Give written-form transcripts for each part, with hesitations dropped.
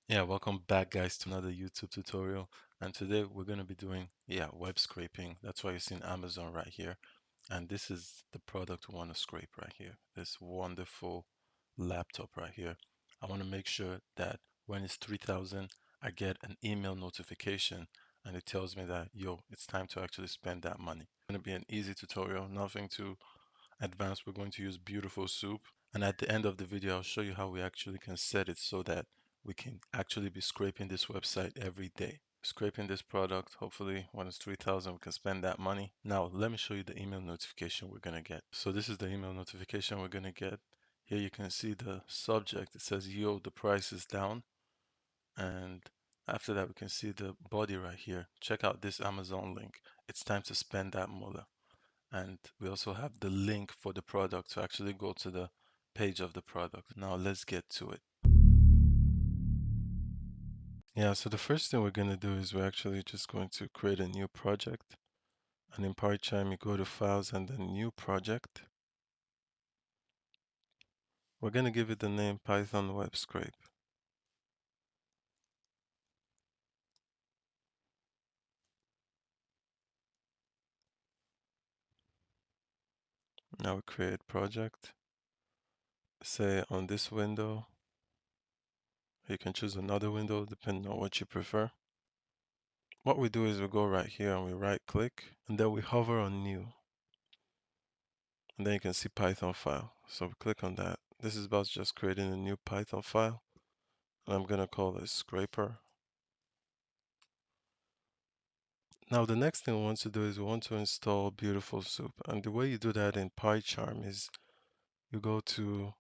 Yeah, welcome back guys to another YouTube tutorial. And today we're going to be doing, web scraping. That's why you're seeing Amazon right here. And this is the product we want to scrape right here. This wonderful laptop right here. I want to make sure that when it's 3,000, I get an email notification and it tells me that, yo, it's time to actually spend that money. It's going to be an easy tutorial, nothing too advanced. We're going to use Beautiful Soup. And at the end of the video, I'll show you how we actually can set it so that we can actually be scraping this website every day. Scraping this product, hopefully when it's 3,000, we can spend that money. Now, let me show you the email notification we're going to get. So this is the email notification we're going to get. Here you can see the subject. It says, yo, the price is down. And after that, we can see the body right here. Check out this Amazon link. It's time to spend that moolah. And we also have the link for the product to actually go to the page of the product. Now let's get to it. Yeah, so the first thing we're going to do is we're actually just going to create a new project. And in pycharm, you go to Files and then New Project. We're going to give it the name Python Web Scrape. Now we create project. Say on this window, you can choose another window depending on what you prefer. What we do is we go right here and we right click and then we hover on New. And then you can see Python file. So we click on that. This is about just creating a new Python file. And I'm going to call it scraper. Now the next thing we want to do is we want to install Beautiful Soup. And the way you do that in pycharm is you go to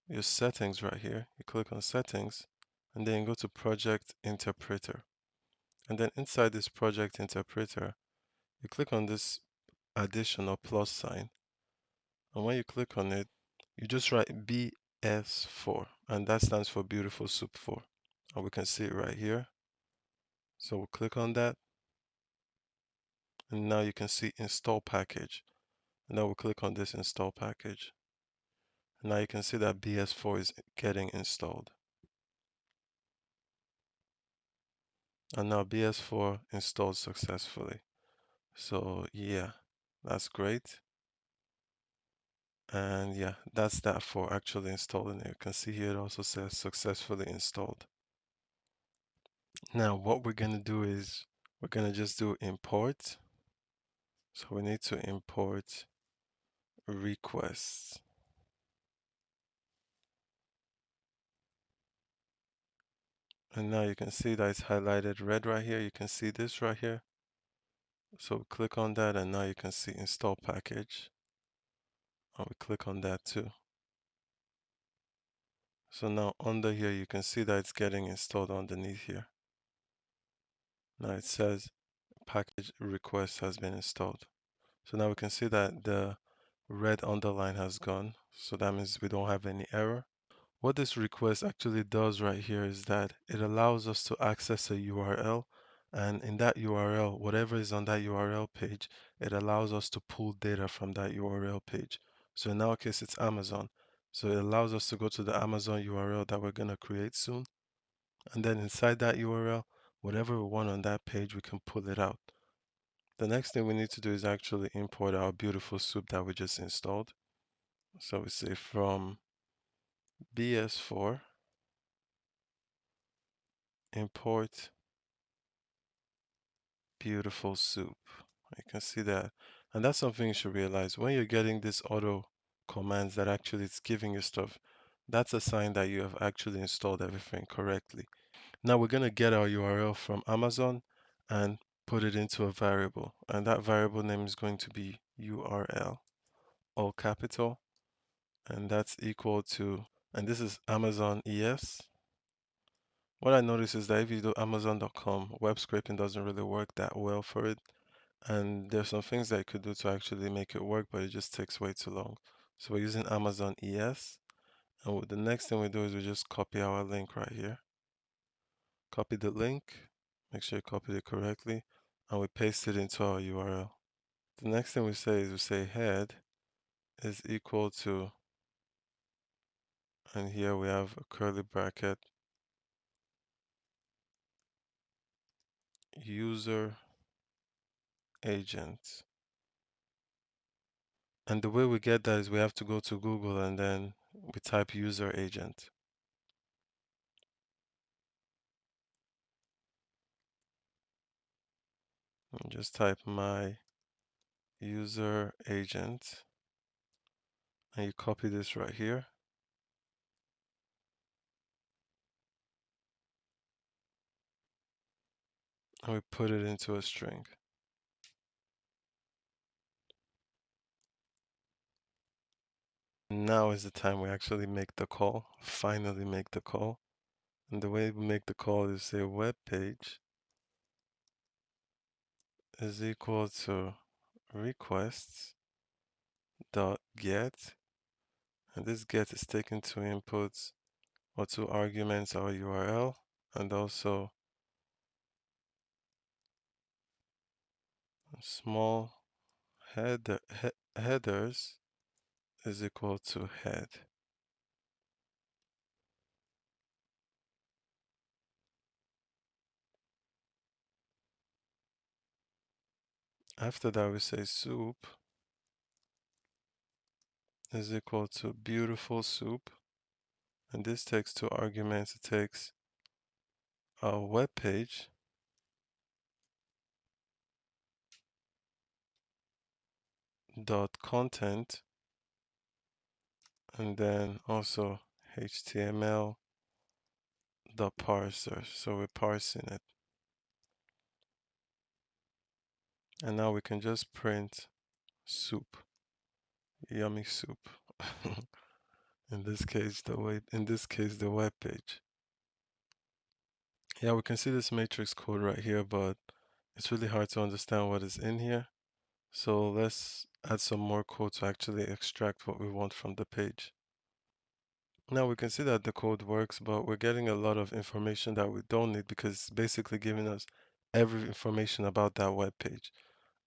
your settings right here. You click on settings and then you go to project interpreter. And then inside this project interpreter, you click on this additional plus sign. And when you click on it, you just write BS4, and that stands for Beautiful Soup 4. And we can see it right here. So we'll click on that, and now you can see Install Package. And then we'll click on this Install Package. And now you can see that BS4 is getting installed. And now BS4 installed successfully. So yeah, that's great. And yeah, that's that for actually installing it. You can see here it also says successfully installed. Now what we're going to do is we're going to just do import. So we need to import requests. And now you can see that it's highlighted red right here. You can see this right here. So click on that and now you can see install package. And we click on that too. So now under here you can see that it's getting installed underneath here. Now it says package request has been installed. So now we can see that the red underline has gone. So that means we don't have any error. What this request actually does right here is that it allows us to access a URL, and in that URL, whatever is on that URL page, it allows us to pull data from that URL page. So in our case, it's Amazon. So it allows us to go to the Amazon URL that we're going to create soon. And then inside that URL, whatever we want on that page, we can pull it out. The next thing we need to do is actually import our beautiful soup that we just installed. So we say from BS4 import beautiful soup. You can see that. And that's something you should realize. When you're getting this auto commands that actually it's giving you stuff, that's a sign that you have actually installed everything correctly. Now we're going to get our URL from Amazon and put it into a variable. And that variable name is going to be URL, all capital. And that's equal to, and this is Amazon ES. What I notice is that if you do Amazon.com, web scraping doesn't really work that well for it. And there's some things that you could do to actually make it work, but it just takes way too long. So we're using Amazon ES. And the next thing we do is we just copy our link right here. Copy the link, make sure you copied it correctly, and we paste it into our URL. The next thing we say is we say head is equal to, and here we have a curly bracket, user agent. And the way we get that is we have to go to Google and then we type user agent. And just type my user agent and you copy this right here and we put it into a string. Now is the time we actually make the call, finally make the call. And the way we make the call is say web page is equal to requests dot get, and this get is taking two inputs or two arguments, our URL, and also small headers is equal to head. After that, we say soup is equal to beautiful soup, and this takes two arguments. It takes a web page dot content and then also HTML dot parser. So we're parsing it. And now we can just print soup, yummy soup. In this case, the web page. Yeah, we can see this matrix code right here, but it's really hard to understand what is in here. So let's add some more code to actually extract what we want from the page. Now we can see that the code works, but we're getting a lot of information that we don't need because it's basically giving us every information about that web page.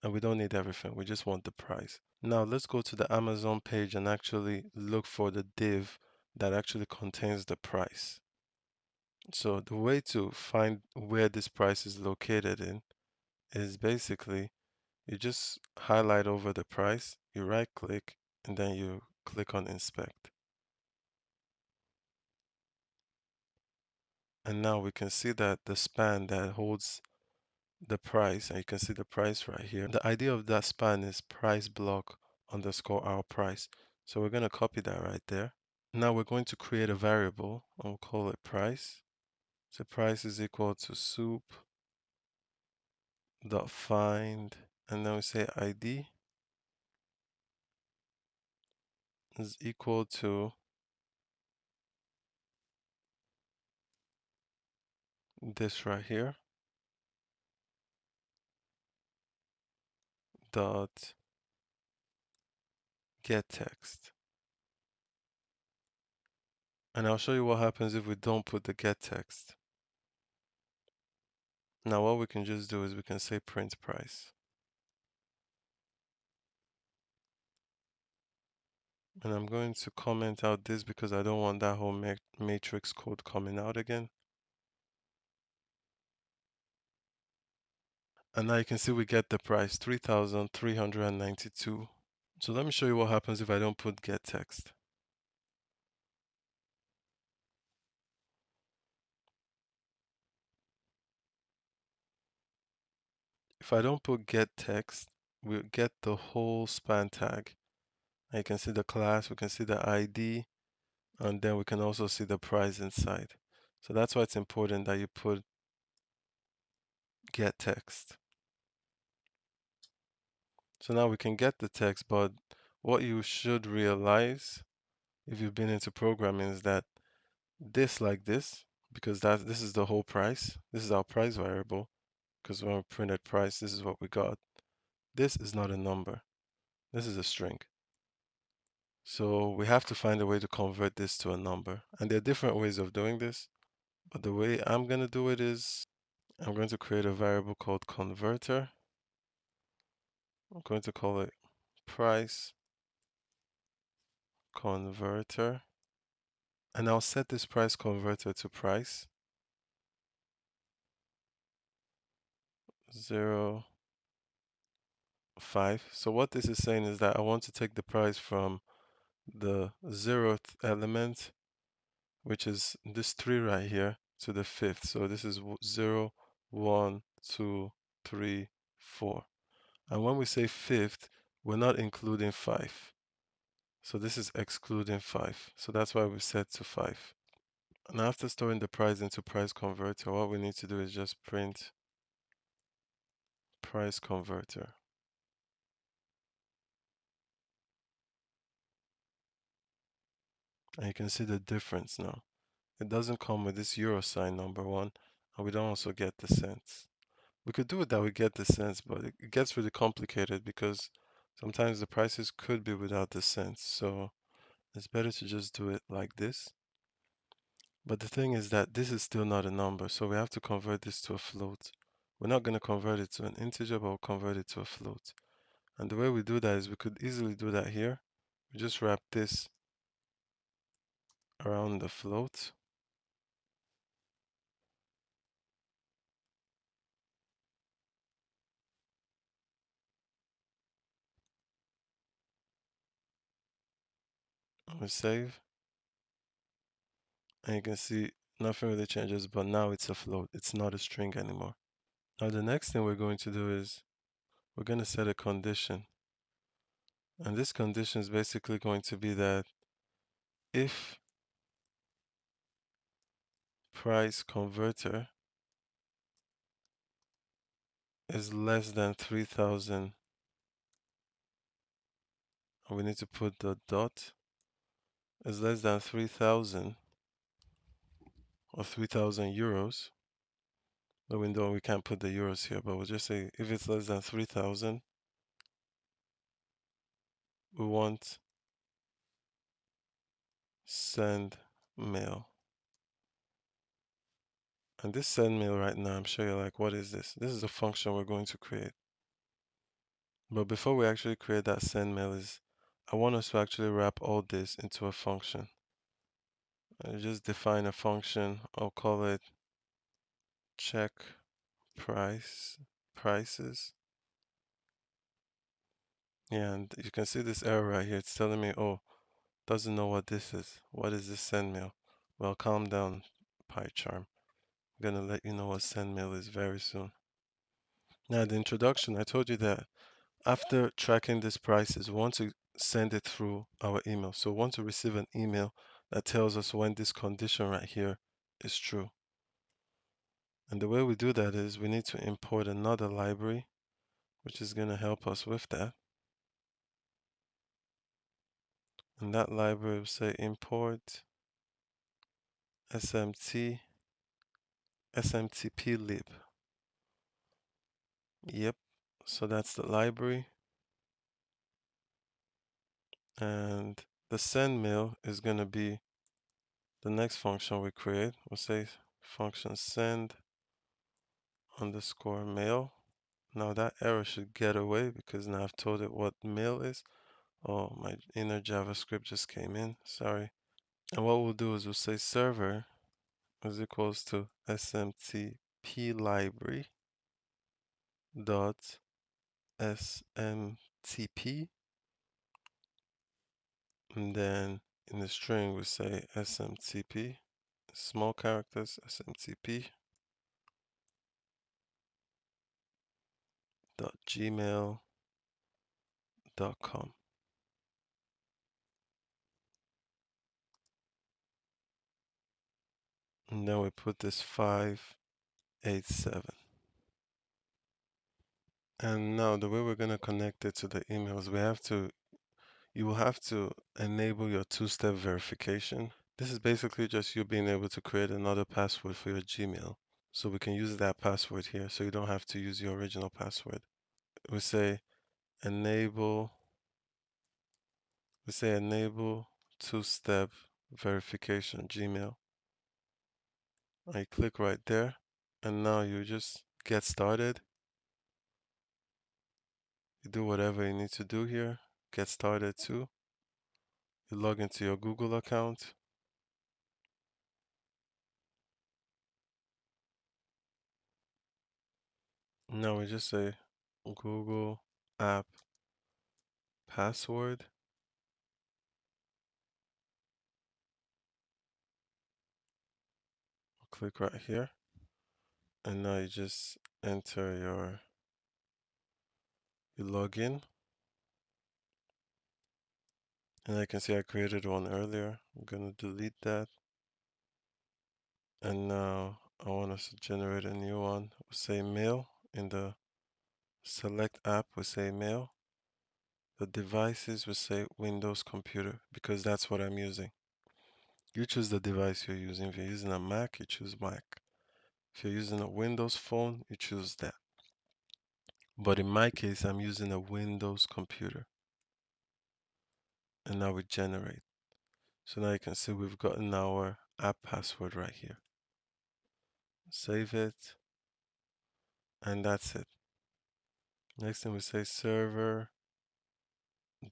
And we don't need everything, we just want the price. Now let's go to the Amazon page and actually look for the div that actually contains the price. So the way to find where this price is located in is basically you just highlight over the price, you right click, and then you click on inspect. And now we can see that the span that holds the price, and you can see the price right here. The idea of that span is price block underscore our price. So we're going to copy that right there. Now we're going to create a variable and we'll call it price. So price is equal to soup dot find, and then we say ID is equal to this right here dot get text. And I'll show you what happens if we don't put the get text. Now what we can just do is we can say print price. And I'm going to comment out this because I don't want that whole matrix code coming out again. And now you can see we get the price, 3,392. So let me show you what happens if I don't put get text. If I don't put get text, we'll get the whole span tag. And you can see the class, we can see the ID, and then we can also see the price inside. So that's why it's important that you put get text. So now we can get the text, but what you should realize if you've been into programming is that this like this, because this is the whole price. This is our price variable, because when we printed price, this is what we got. This is not a number. This is a string. So we have to find a way to convert this to a number. And there are different ways of doing this, but the way I'm going to do it is I'm going to create a variable called converter. I'm going to call it price converter. And I'll set this price converter to price. 0, 5. So what this is saying is that I want to take the price from the 0th element, which is this 3 right here, to the 5th. So this is 0, 1, 2, 3, 4. And when we say 5th, we're not including 5. So this is excluding 5. So that's why we set to 5. And after storing the price into price converter, what we need to do is just print price converter. And you can see the difference now. It doesn't come with this euro sign, number one, and we don't also get the cents. We could do it that we get the cents, but it gets really complicated because sometimes the prices could be without the cents. So it's better to just do it like this. But the thing is that this is still not a number, so we have to convert this to a float. We're not going to convert it to an integer, but we'll convert it to a float. And the way we do that is we could easily do that here. We just wrap this around the float. And we save. And you can see nothing really changes, but now it's a float. It's not a string anymore. Now the next thing we're going to do is we're going to set a condition. And this condition is basically going to be that if price converter is less than 3000, and we need to put the dot, is less than 3000 or 3000 euros. The window, we can't put the euros here, but we'll just say if it's less than 3000, we want send mail. And this send mail right now, I'm sure you're like, what is this? This is a function we're going to create. But before we actually create that send mail is, I want us to actually wrap all this into a function. I just define a function. I'll call it check prices. Yeah, and you can see this error right here. It's telling me, oh, doesn't know what this is. What is this send mail? Well, calm down, pycharm. I'm gonna let you know what send mail is very soon. Now, the introduction, I told you that after tracking these prices, we want to send it through our email. So we want to receive an email that tells us when this condition right here is true. And the way we do that is we need to import another library, which is going to help us with that. And that library will say import smtplib. Yep, so that's the library. And the send mail is going to be the next function we create. We'll say function send underscore mail. Now that error should get away because now I've told it what mail is. Oh, my inner JavaScript just came in, sorry. And what we'll do is we'll say server is equals to smtplibrary dot smtp, and then in the string we say smtp, small characters, smtp dot gmail.com. And then we put this 587. And now the way we're going to connect it to the emails, you will have to enable your two-step verification. This is basically just you being able to create another password for your Gmail. So we can use that password here so you don't have to use your original password. We say enable, enable two-step verification Gmail. I click right there and now you just get started. You do whatever you need to do here. Get started too. You log into your Google account. Now we just say Google app password. Click right here. And now you just enter your login. And I can see I created one earlier. I'm gonna delete that. And now I want us to generate a new one. We'll say mail. In the select app, we say mail. The devices, we say Windows computer because that's what I'm using. You choose the device you're using. If you're using a Mac, you choose Mac. If you're using a Windows phone, you choose that. But in my case, I'm using a Windows computer. And now we generate. So now you can see we've gotten our app password right here. Save it. And that's it. Next thing we say server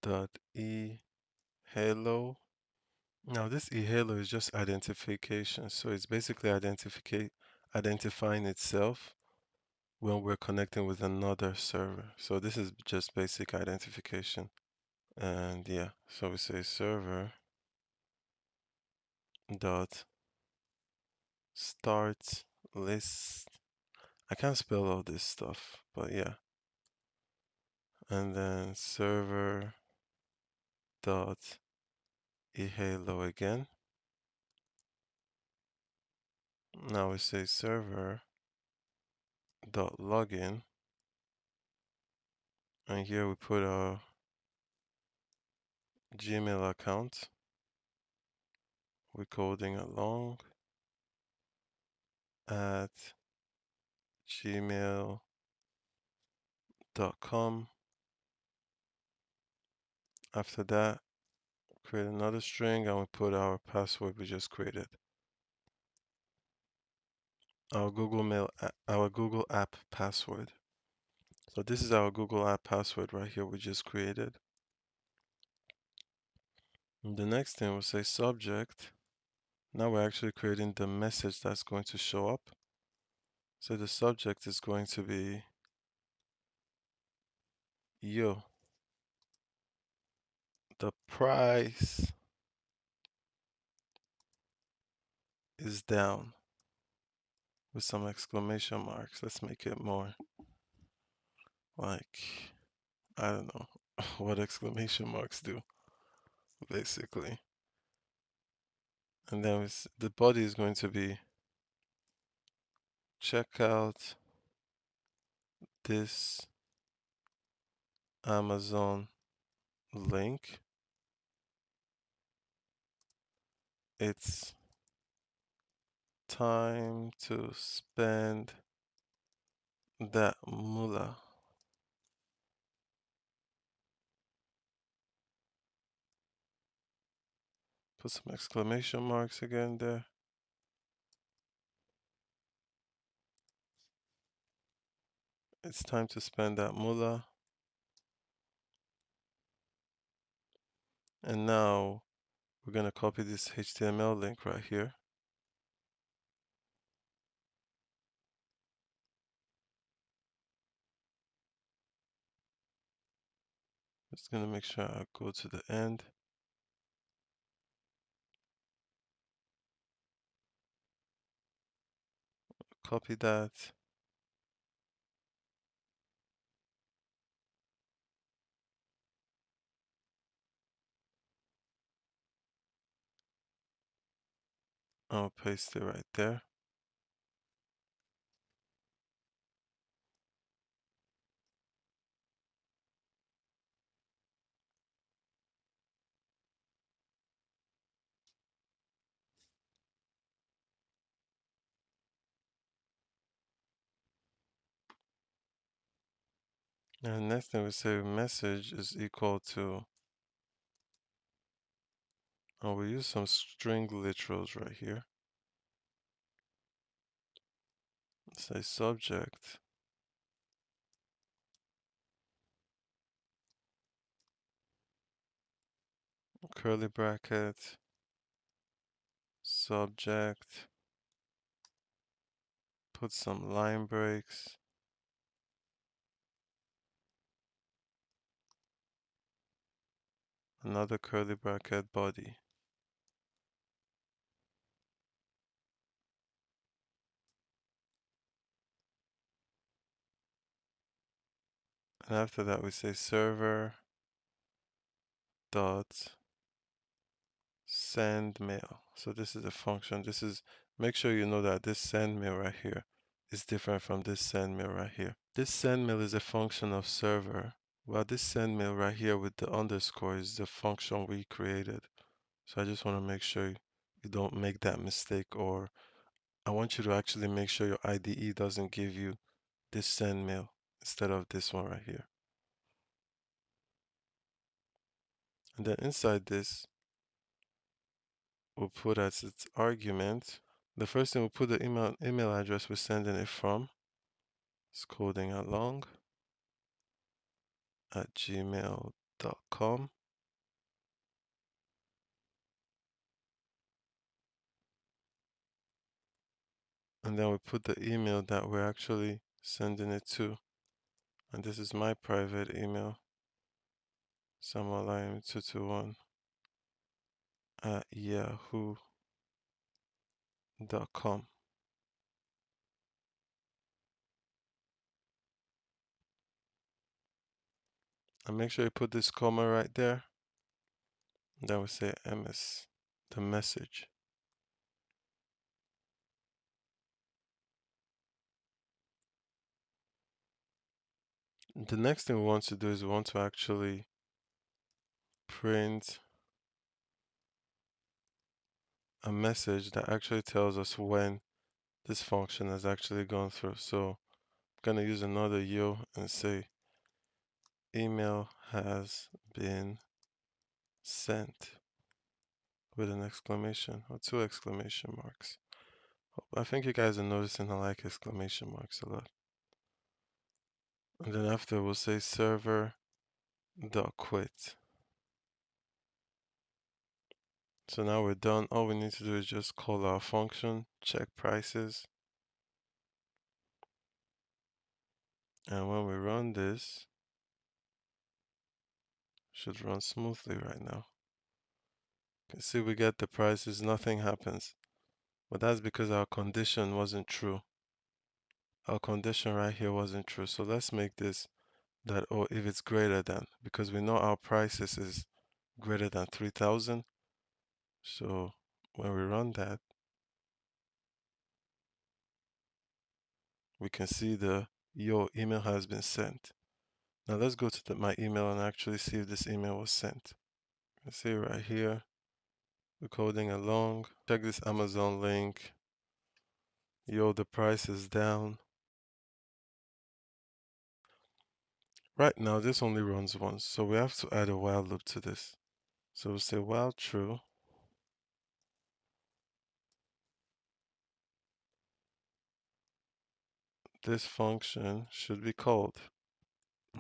dot e halo. Now this eHalo is just identification. So it's basically identifying itself when we're connecting with another server. So this is just basic identification. And yeah, so we say server dot start list. I can't spell all this stuff, but yeah. And then server dot eHalo again. Now we say server dot login, and here we put our Gmail account. We're coding along at gmail.com. After that, create another string and we put our password we just created. Our Google app password. So this is our Google app password right here we just created. And the next thing we'll say subject. Now we're actually creating the message that's going to show up. So the subject is going to be yo, the price is down with some exclamation marks. Let's make it more like, I don't know what exclamation marks do, basically. And then the body is going to be check out this Amazon link. It's time to spend that moolah. Put some exclamation marks again there. It's time to spend that moolah. And now we're going to copy this HTML link right here. Just going to make sure I go to the end. Copy that. I'll paste it right there. And next thing we say message is equal to, and we use some string literals right here. Say subject curly bracket subject, put some line breaks, another curly bracket body. And after that, we say server dot send mail. So this is a function. Make sure you know that this send mail right here is different from this send mail right here. This send mail is a function of server, while this send mail right here with the underscore is the function we created. So I just want to make sure you don't make that mistake, or I want you to actually make sure your IDE doesn't give you this send mail instead of this one right here. And then inside this, we'll put as its argument, the first thing we'll put the email address we're sending it from. It's coding along at gmail.com. And then we put the email that we're actually sending it to. And this is my private email, samuelim221 at yahoo.com. And make sure you put this comma right there. And then we say MS, the message. The next thing we want to do is we want to actually print a message that actually tells us when this function has actually gone through. So I'm going to use another yo and say email has been sent with an exclamation or two exclamation marks. I think you guys are noticing I like exclamation marks a lot. And then after we'll say server dot quit. So now we're done. All we need to do is just call our function, check prices. And when we run this, should run smoothly right now. You can see we get the prices, nothing happens. But that's because our condition wasn't true. Our condition right here wasn't true. So let's make this that, oh, if it's greater than, because we know our prices is greater than 3,000. So when we run that, we can see your email has been sent. Now let's go to my email and actually see if this email was sent. You can see right here, we're coding along. Check this Amazon link. The price is down. Right now, this only runs once, so we have to add a while loop to this. So we'll say while true, this function should be called.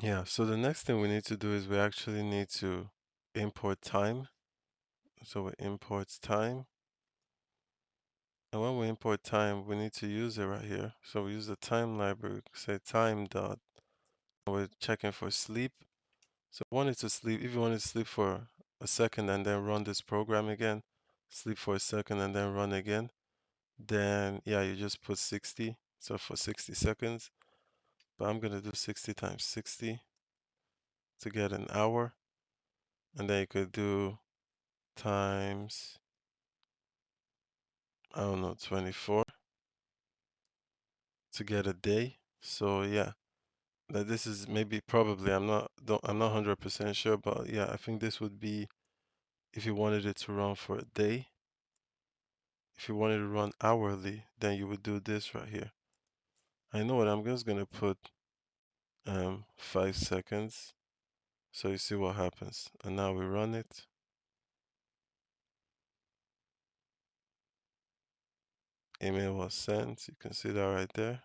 Yeah, so the next thing we need to do is we actually need to import time. So we import time. And when we import time, we need to use it right here. So we use the time library, say time dot. We're checking for sleep. So we want it to sleep. If you want it to sleep for a second and then run this program again, sleep for a second and then run again, then yeah, you just put 60. So for 60 seconds, but I'm gonna do 60 times 60 to get an hour. And then you could do times, I don't know, 24 to get a day. So yeah, that this is maybe probably I'm not 100% sure, but yeah, I think this would be if you wanted it to run for a day. If you wanted to run hourly, then you would do this right here. I know what I'm just gonna put 5 seconds so you see what happens. And now we run it. Email was sent. You can see that right there.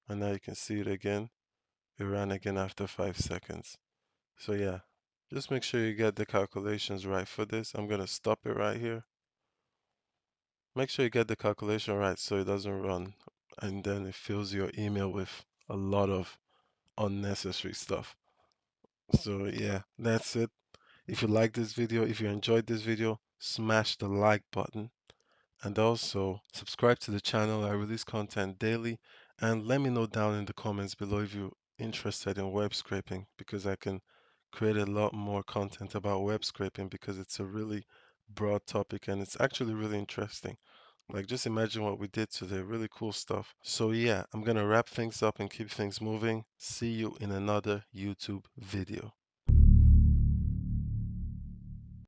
And now you can see it again. It ran again after 5 seconds. So yeah, just make sure you get the calculations right for this. I'm gonna stop it right here. Make sure you get the calculation right so it doesn't run and then it fills your email with a lot of unnecessary stuff. So yeah, that's it. If you like this video, if you enjoyed this video, smash the like button and also subscribe to the channel. I release content daily, and let me know down in the comments below if you're interested in web scraping, because I can create a lot more content about web scraping because it's a really broad topic and it's actually really interesting. Like, just imagine what we did today. Really cool stuff. So yeah, I'm gonna wrap things up and keep things moving. See you in another YouTube video.